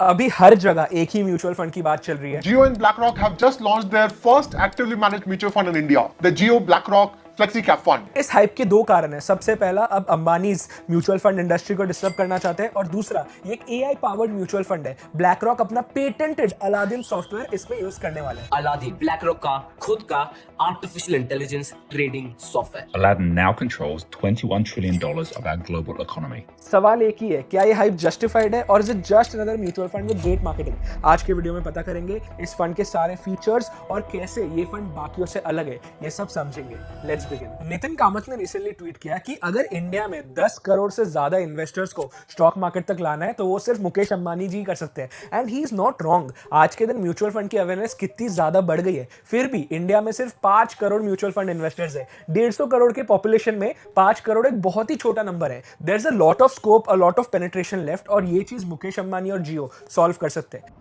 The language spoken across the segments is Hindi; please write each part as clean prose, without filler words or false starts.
अभी हर जगह एक ही म्यूचुअल फंड की बात चल रही है। Jio and BlackRock have just launched their first actively managed mutual fund in India, the Jio BlackRock Flexi Cap Fund. इस हाइप के दो कारण है। सबसे पहला, अब अंबानी म्यूचुअल फंड इंडस्ट्री को डिस्टर्ब करना चाहते हैं, और दूसरा, ये एक एआई पावर्ड म्यूचुअल फंड है। ब्लैक रॉक अपना पेटेंटेड अलादीन सॉफ्टवेयर इसमें यूज करने वाला है। अलादीन ब्लैक रॉक का खुद का artificial intelligence trading software. Aladdin now controls $21 trillion of our global economy. सवाल एक ही है, क्या ये हाइप जस्टिफाइड है और is it just another mutual fund with great marketing? आज के वीडियो में पता करेंगे इस फंड के सारे फीचर्स और कैसे ये फंड बाकियों से अलग है, ये सब समझेंगे। Let's begin. नितिन कामत ने रिसेंटली ट्वीट किया कि अगर इंडिया में 10 करोड़ से ज्यादा इन्वेस्टर्स को स्टॉक मार्केट तक लाना है तो वो सिर्फ मुकेश अंबानी जी कर सकते हैं, and he is not wrong. आज के दिन म्यूचुअल फंड की अवेयरनेस कितनी ज्यादा बढ़ गई है, फिर भी इंडिया में सिर्फ 5 करोड़ म्यूचुअल फंड इन्वेस्टर्स है। 150 करोड़ के पॉपुलेशन में 5 करोड़ एक बहुत ही छोटा नंबर है। There is a lot of scope, a lot of penetration left, और ये चीज मुकेश अंबानी और जियो सॉल्व कर सकते हैं।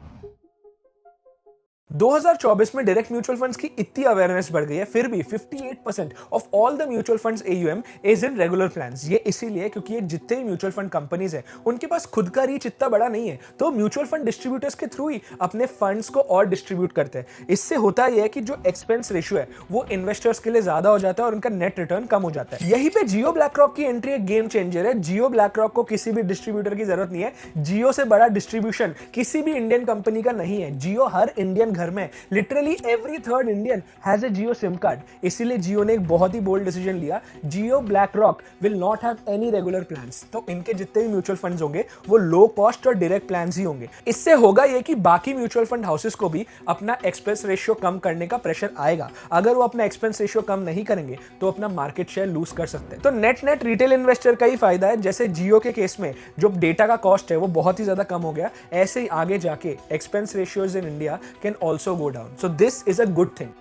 2024 में डायरेक्ट म्यूचुअल फंड्स की इतनी अवेयरनेस बढ़ गई है, फिर भी 58% of all the mutual funds AUM is in regular plans. ये इसीलिए क्योंकि ये जितने भी म्यूचुअल फंड कंपनीज हैं उनके पास खुद का रीच इतना बड़ा नहीं है, तो म्यूचुअल फंड डिस्ट्रीब्यूटर्स के थ्रू ही अपने फंड्स को और डिस्ट्रीब्यूट करते हैं। इससे होता यह है कि जो एक्सपेंस रेशियो है वो इन्वेस्टर्स के लिए ज्यादा हो जाता है और उनका नेट रिटर्न कम हो जाता है। यहीं पे जियो ब्लैक रॉक की एंट्री एक गेम चेंजर है। जियो ब्लैक रॉक को किसी भी डिस्ट्रीब्यूटर की जरूरत नहीं है। जियो से बड़ा डिस्ट्रीब्यूशन किसी भी इंडियन कंपनी का नहीं है। जियो हर इंडियन घर में, literally every third Indian has a Jio SIM card। इसीलिए जियो ने एक बहुत ही बोल्ड डिसीजन लिया। Jio BlackRock will not have any regular plans, तो इनके जितने भी म्यूचुअल फंड्स होंगे वो लो कॉस्ट और डायरेक्ट प्लान्स ही होंगे। इससे होगा ये कि बाकी म्यूचुअल फंड हाउसेस को भी अपना एक्सपेंस रेशियो कम करने का प्रेशर आएगा। अगर वो अपना एक्सपेंस रेशियो कम नहीं करेंगे तो अपना मार्केट शेयर लूज कर सकते हैं। तो नेट नेट रिटेल इन्वेस्टर का ही फायदा है। जैसे जियो के केस में जो डेटा का कॉस्ट है वो बहुत ही ज्यादा कम हो गया, ऐसे ही आगे जाके expense ratios in India can also go down. So this is a good thing।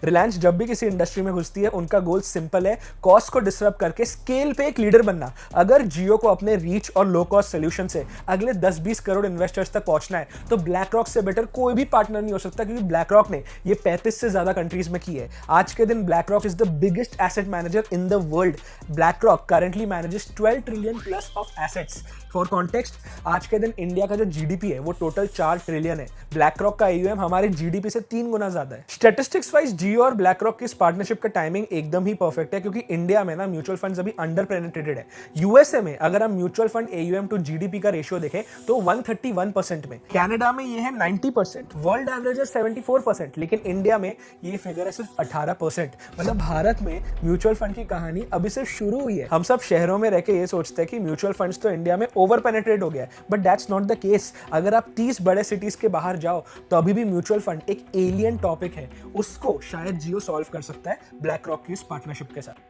Reliance जब भी किसी इंडस्ट्री में घुसती है उनका गोल सिंपल है, कॉस्ट को डिसरप्ट करके स्केल पे एक लीडर बनना। अगर जियो को अपने रीच और लो कॉस्ट सोल्यूशन से अगले 10-20 करोड़ इन्वेस्टर्स तक पहुंचना है तो ब्लैक रॉक से बेटर कोई भी पार्टनर नहीं हो सकता, क्योंकि ब्लैक रॉक ने ये 35 से ज्यादा कंट्रीज में की है। आज के दिन black rock is the biggest asset manager in the world. Black rock currently manages 12 trillion plus of assets. For context, आज के दिन इंडिया का जो जीडीपी है वो टोटल 4 ट्रिलियन है। ब्लैक रॉक का AUM हमारे जीडीपी से 3 गुना ज्यादा है। स्टैटिस्टिक्स वाइज जियो और ब्लैक रॉक की इस पार्टनरशिप का टाइमिंग एकदम ही परफेक्ट है, क्योंकि इंडिया में ना म्यूचुअल फंड्स अभी अंडर पेनिट्रेटेड है। यूएसए में अगर हम mutual fund AUM to GDP का रेशियो देखें तो 131% में, कनाडा में ये है 90%, वर्ल्ड एवरेज है 74%, लेकिन इंडिया में ये फिगर है सिर्फ 18%। मतलब भारत में म्यूचुअल फंड की कहानी अभी सिर्फ शुरू हुई है। हम सब शहरों में रह के ये सोचते हैं कि म्यूचुअल फंड्स तो इंडिया में ओवर पेनिट्रेट हो गया है, but that's not the case. अगर आप 30 बड़े सिटीज के बाहर जाओ तो अभी भी म्यूचुअल फंड एक एलियन टॉपिक है। उसको शायद जियो सॉल्व कर सकता है ब्लैक रॉक की इस पार्टनरशिप के साथ।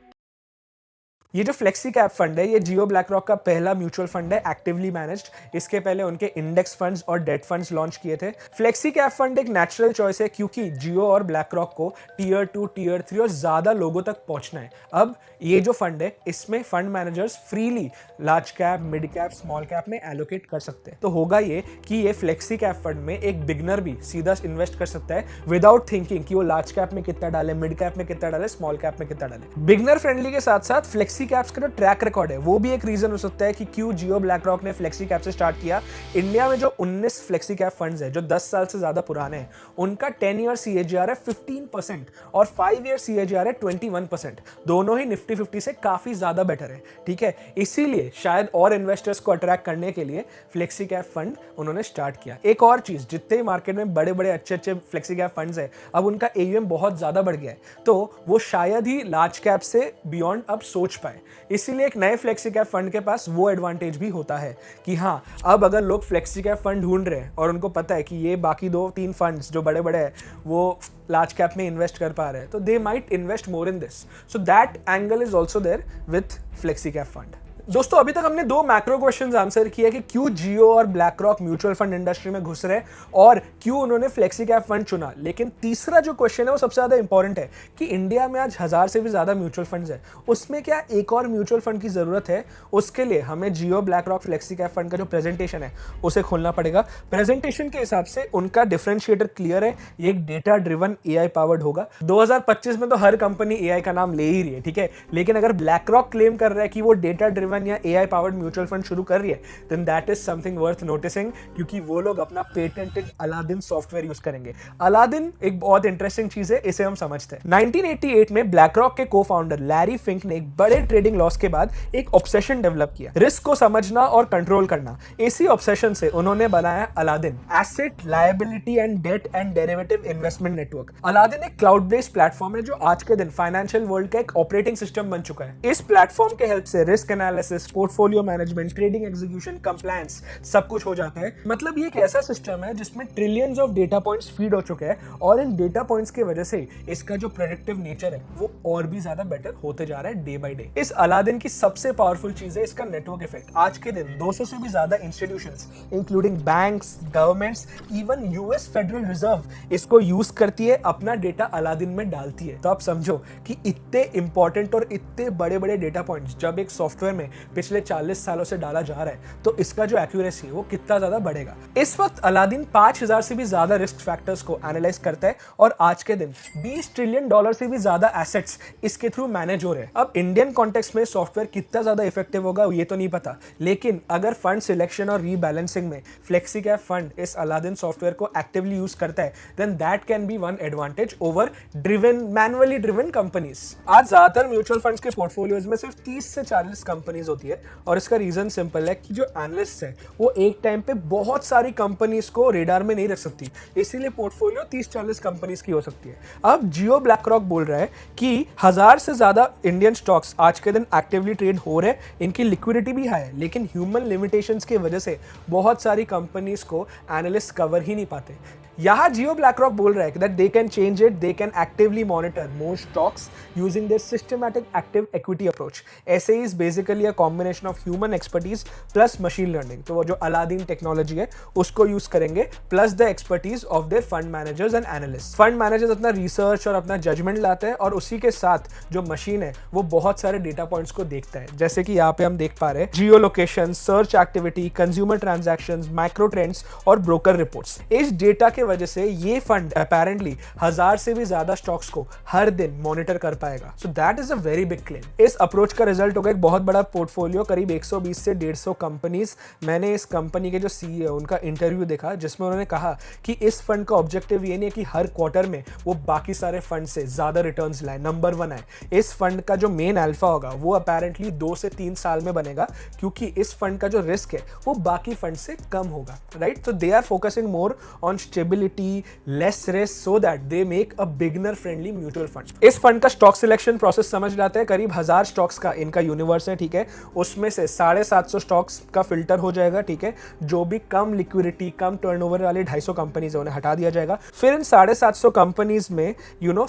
ये जो फ्लेक्सी कैप फंड है ये जियो ब्लैक रॉक का पहला म्यूचुअल फंड है एक्टिवली मैनेज्ड। इसके पहले उनके इंडेक्स फंड्स और डेट फंड्स लॉन्च किए थे। फ्लेक्सी कैप फंड एक नेचुरल चॉइस है क्योंकि जियो और ब्लैक रॉक को टियर 2, टियर 3 और ज्यादा लोगों तक पहुंचना है। अब ये जो फंड है इसमें fund managers freely large cap, mid cap, small cap में एलोकेट कर सकते हैं। तो होगा ये कि ये फ्लेक्सी कैप फंड में एक बिगनर भी सीधा इन्वेस्ट कर सकता है विदाउट थिंकिंग कि वो लार्ज कैप में कितना डाले, मिड कैप में कितना डाले, स्मॉल कैप में कितना डाले। बिगनर फ्रेंडली के साथ साथ फ्लेक्सी कैप्स का जो ट्रैक रिकॉर्ड है वो भी एक रीजन हो सकता है कि क्यों जियो ब्लैक रॉक ने फ्लेक्सी कैप से स्टार्ट किया। इंडिया में जो 19 फ्लेक्सी कैप फंड्स है जो 10 साल से ज्यादा पुराने हैं उनका 10 ईयर CAGR है 15% और 5 ईयर CAGR है 21%। दोनों ही निफ्टी 50 से काफी ज्यादा बेटर है। ठीक है, इसीलिए शायद और इन्वेस्टर्स को अट्रैक्ट करने के लिए फ्लेक्सी कैप फंड उन्होंने स्टार्ट किया। एक और चीज, जितने ही मार्केट में बड़े बड़े अच्छे फ्लेक्सी कैप फंड्स है अब उनका AUM बहुत ज्यादा बढ़ गया है, तो वो शायद ही लार्ज कैप से बियॉन्ड अब सोच पाए। इसीलिए एक नए फ्लेक्सी कैप फंड के पास वो एडवांटेज भी होता है कि हाँ, अब अगर लोग फ्लेक्सी कैप फंड ढूंढ रहे हैं और उनको पता है कि ये बाकी 2-3 फंड्स जो बड़े बड़े हैं वो लार्ज कैप में इन्वेस्ट कर पा रहे हैं, तो they might invest more in this. So that angle is also there with flexi cap fund. दोस्तों, अभी तक हमने 2 मैक्रो क्वेश्चंस आंसर किया कि क्यों जियो और black rock mutual fund industry में घुस रहे और क्यों उन्होंने फ्लेक्सी कैप फंड चुना। लेकिन तीसरा जो क्वेश्चन है वो सबसे ज्यादा इंपॉर्टेंट है कि इंडिया में आज 1000 से भी ज्यादा म्यूचुअल फंड्स है, उसमें क्या एक और म्यूचुअल फंड की जरूरत है? उसके लिए हमें Jio BlackRock flexi cap fund का जो प्रेजेंटेशन है उसे खोलना पड़ेगा। प्रेजेंटेशन के हिसाब से उनका डिफरेंशिएटर क्लियर है, ये एक डेटा ड्रिवन AI पावर्ड होगा। 2025 में तो हर कंपनी AI का नाम ले ही रही है, ठीक है, लेकिन अगर ब्लैक रॉक क्लेम कर रहा है कि वो डेटा ड्रिवन फंड या AI पावर्ड म्यूचुअल फंड शुरू कर रही है, then that is something worth noticing, क्योंकि वो लोग अपना पेटेंटेड अलादीन सॉफ्टवेयर यूज करेंगे। अलादीन एक बहुत इंटरेस्टिंग चीज है, इसे हम समझते हैं। 1988 में ब्लैकरॉक के को-फाउंडर लैरी फिंक ने एक बड़े ट्रेडिंग लॉस के बाद एक ऑब्सेशन डेवलप किया, रिस्क को समझना और कंट्रोल करना। इसी ऑब्सेशन से उन्होंने बनाया Aladdin, asset liability and debt and derivative investment network. Aladdin एक क्लाउड बेस्ड प्लेटफॉर्म है जो आज के दिन फाइनेंशियल वर्ल्ड का एक ऑपरेटिंग सिस्टम बन चुका है। इस प्लेटफॉर्म के हेल्प से risk analysis, portfolio management, trading execution, compliance सब कुछ हो जाता है। मतलब ये एक ऐसा सिस्टम है जिसमें trillions of data points feed हो चुके हैं और इन डेटा पॉइंट्स की वजह से इसका जो प्रेडिक्टिव नेचर है वो और भी ज्यादा बेटर होते जा रहा है डे बाय डे। इस अलादीन की सबसे पावरफुल चीज है इसका नेटवर्क इफेक्ट। आज के दिन 200 से भी ज्यादा institutions including banks, governments, even US federal reserve इसको यूज करती है, अपना डेटा अलादीन में डालती है। तो आप समझो कि इतने इंपॉर्टेंट और इतने बड़े बड़े डेटा पॉइंट्स जब एक सॉफ्टवेयर में पिछले 40 सालों से डाला जा रहा है तो इसका जो एक्यूरेसी है वो कितना ज्यादा बढ़ेगा। इस वक्त अलादीन 5000 से भी ज्यादा रिस्क फैक्टर्स को एनालाइज करता है और आज के दिन $20 ट्रिलियन से भी ज्यादा एसेट्स इसके थ्रू मैनेज हो रहे हैं। अब इंडियन कॉन्टेक्स्ट में सॉफ्टवेयर कितना ज्यादा इफेक्टिव होगा ये तो नहीं पता, लेकिन अगर फंड सिलेक्शन और रीबैलेंसिंग में फ्लेक्सीकैप फंड इस अलादीन सॉफ्टवेयर को एक्टिवली यूज करता है, then that can be one advantage over manually driven companies. आज ज्यादातर म्यूचुअल फंड्स के पोर्टफोलियोज में सिर्फ 30 से 40 कंपनीज होती है और इसका रीजन सिंपल है कि जो एनालिस्ट है वो एक टाइम पे बहुत सारी कंपनीज को रेडार में नहीं रख सकती, इसीलिए पोर्टफोलियो 30-40 कंपनीज की हो सकती है। अब जियो ब्लैकरॉक बोल रहा है कि 1000 से ज्यादा इंडियन स्टॉक्स आज के दिन एक्टिवली ट्रेड हो रहे हैं, इनकी लिक्विडिटी भी हाई है, लेकिन ह्यूमन लिमिटेशंस की वजह से बहुत सारी कंपनीज को एनालिस्ट कवर ही नहीं पाते। यहाँ जियो ब्लैकरॉक बोल रहा है कि that they can change it, they can actively monitor more stocks using their systematic active equity approach. SAE is basically a combination of human expertise plus machine learning. तो वो जो अलादीन टेक्नोलॉजी है उसको यूज करेंगे plus the expertise of their fund managers and analyst. Fund managers अपना रिसर्च और अपना जजमेंट लाते हैं और उसी के साथ जो मशीन है वो बहुत सारे डेटा पॉइंट्स को देखता है, जैसे कि यहाँ पे हम देख पा रहे हैं जियो location, search activity, consumer transactions, micro trends और ब्रोकर रिपोर्ट्स। इस डेटा के वजह से ये फंड अपेरेंटली 1000 से भी ज्यादा स्टॉक्स को हर दिन मॉनिटर कर पाएगा। So that is a very big claim. इस अप्रोच का रिजल्ट होगा एक बहुत बड़ा पोर्टफोलियो, करीब 120 से 150 कंपनीज। मैंने इस कंपनी के जो सीईओ उनका इंटरव्यू देखा जिसमें उन्होंने कहा कि इस फंड का ऑब्जेक्टिव ये नहीं है कि हर क्वार्टर में वो बाकी सारे फंड से ज्यादा रिटर्न्स लाए, नंबर 1 आए। इस फंड का जो मेन अल्फा होगा वो अपेरेंटली 2 से 3 साल में बनेगा, क्योंकि इस फंड का जो रिस्क है वो बाकी फंड से कम होगा, राइट। तो they are focusing more on stability, less risk, so that they make a beginner friendly mutual fund. इस फंड का स्टॉक सिलेक्शन प्रोसेस समझ लाते हैं। करीब 1000 स्टॉक्स का इनका यूनिवर्स है, ठीक है। उसमें से 750 स्टॉक्स का फिल्टर हो जाएगा, ठीक है। जो भी कम लिक्विडिटी, कम टर्नओवर वाले 250 कंपनीज है उन्हें हटा दिया जाएगा। फिर इन 750 कंपनीज में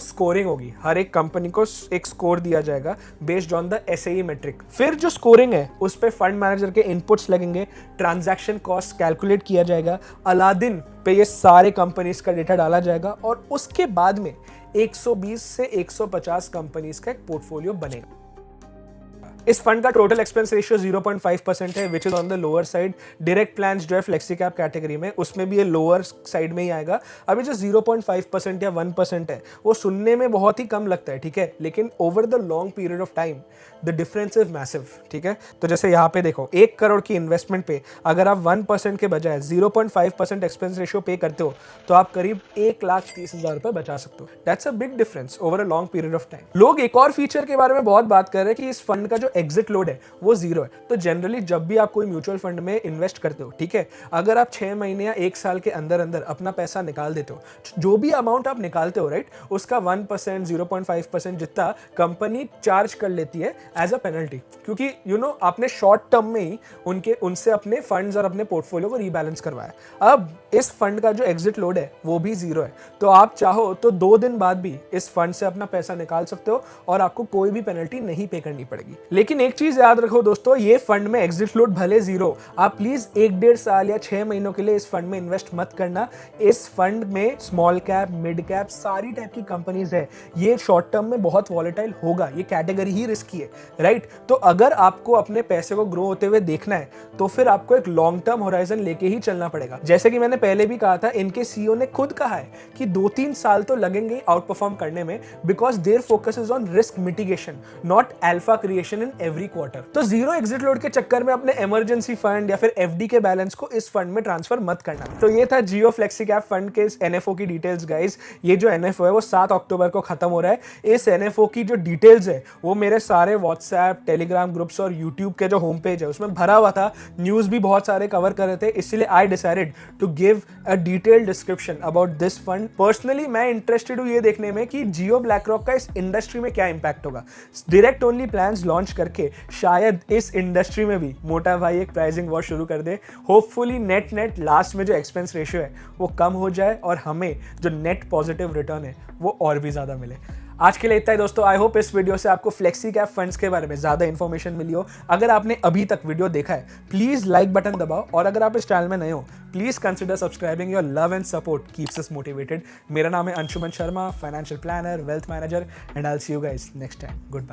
स्कोरिंग होगी, हर एक कंपनी को एक स्कोर दिया जाएगा based on the SAE metric. फिर जो स्कोरिंग है उस पे फंड मैनेजर के इनपुट्स लगेंगे, ट्रांजैक्शन कॉस्ट कैलकुलेट किया जाएगा, अलादीन पे ये सारे कंपनीज का डेटा डाला जाएगा और उसके बाद में 120 से 150 कंपनीज का एक पोर्टफोलियो बनेगा। इस फंड का टोटल एक्सपेंस रेशियो 0.5% है, which is on the lower side. Direct plans जो है फ्लेक्सी कैप कैटेगरी में, उसमें भी ये लोअर साइड में ही आएगा। अभी जो 0.5% या 1% है वो सुनने में बहुत ही कम लगता है, ठीक है, लेकिन over the long period of time the difference is massive, ठीक है। तो जैसे यहाँ पे देखो 1 करोड़ की इन्वेस्टमेंट पे अगर आप 1% के बजाय 0.5% एक्सपेंस रेशियो पे करते हो तो आप करीब 1,30,000 रुपए बचा सकते हो। That's a big difference over a long period of time. लोग एक और फीचर के बारे में बहुत बात कर रहे हैं कि इस फंड का जो एग्जिट लोड है वो 0 है। तो जनरली जब भी आप कोई म्यूचुअल फंड में इन्वेस्ट करते हो, ठीक है, अगर आप 6 महीने या 1 साल के अंदर अंदर अपना पैसा निकाल देते हो, जो भी अमाउंट आप निकालते हो, राइट, उसका 1%, 0.5% जितना कंपनी चार्ज कर लेती है एज अ पेनल्टी, क्योंकि आपने शॉर्ट टर्म में ही उनसे अपने फंड्स और अपने पोर्टफोलियो को रीबैलेंस करवाया। अब इस फंड का जो एग्जिट लोड है वो भी 0 है, तो आप चाहो तो 2 दिन बाद भी इस फंड से अपना पैसा निकाल सकते हो और आपको कोई भी पेनल्टी नहीं पे करनी पड़ेगी। लेकिन एक चीज याद रखो दोस्तों, ये फंड में एग्जिट लोड भले 0, आप प्लीज 1-1.5 साल या 6 महीनों के लिए इस फंड में इन्वेस्ट मत करना। इस फंड में स्मॉल कैप, मिड कैप, सारी टाइप की कंपनीज है। ये शॉर्ट टर्म में बहुत वॉलेटाइल होगा, ये कैटेगरी ही रिस्की है, राइट। तो अगर आपको अपने पैसे को ग्रो होते हुए देखना है तो फिर आपको एक लॉन्ग टर्म होराइजन लेके ही चलना पड़ेगा। जैसे कि मैंने पहले भी कहा था, इनके सीईओ ने खुद कहा है कि 2-3 साल तो लगेंगे आउट परफॉर्म करने में, because their focus is on risk mitigation, not alpha creation in return every quarter. तो जीरो एग्जिट लोड के चक्कर में अपने इमरजेंसी फंड या फिर एफडी के बैलेंस को इस फंड में ट्रांसफर मत करना। तो ये था जियो फ्लेक्सी कैप फंड के एनएफओ की डिटेल्स गाइस। ये जो एनएफओ है वो 7 अक्टूबर को खत्म हो रहा है। इस एनएफओ की जो डिटेल्स है वो मेरे सारे व्हाट्सएप, टेलीग्राम ग्रुप्स और यूट्यूब के जो होम पेज है उसमें भरा हुआ था। न्यूज भी बहुत सारे कवर कर रहे थे, इसलिए I decided to give a detailed description about this fund. Personally मैं इंटरेस्टेड हूँ ये देखने में कि जियो ब्लैक रॉक का इस इंडस्ट्री में क्या इंपैक्ट होगा। डायरेक्ट ओनली प्लान्स लॉन्च करके शायद इस इंडस्ट्री में भी मोटा भाई एक प्राइसिंग वॉर शुरू कर दे। होपफुली नेट लास्ट में जो एक्सपेंस रेशियो है वो कम हो जाए और हमें जो नेट पॉजिटिव रिटर्न है वो और भी ज्यादा मिले। आज के लिए इतना ही दोस्तों। आई होप इस वीडियो से आपको फ्लेक्सी कैप फंड्स के बारे में ज्यादा इंफॉर्मेशन मिली हो। अगर आपने अभी तक वीडियो देखा है प्लीज लाइक बटन दबाओ, और अगर आप इस चैनल में नए हो please consider subscribing. Your love and support keeps us motivated. मेरा नाम है Anshuman Sharma, financial planner, wealth manager, and I will see you guys next time. Good bye.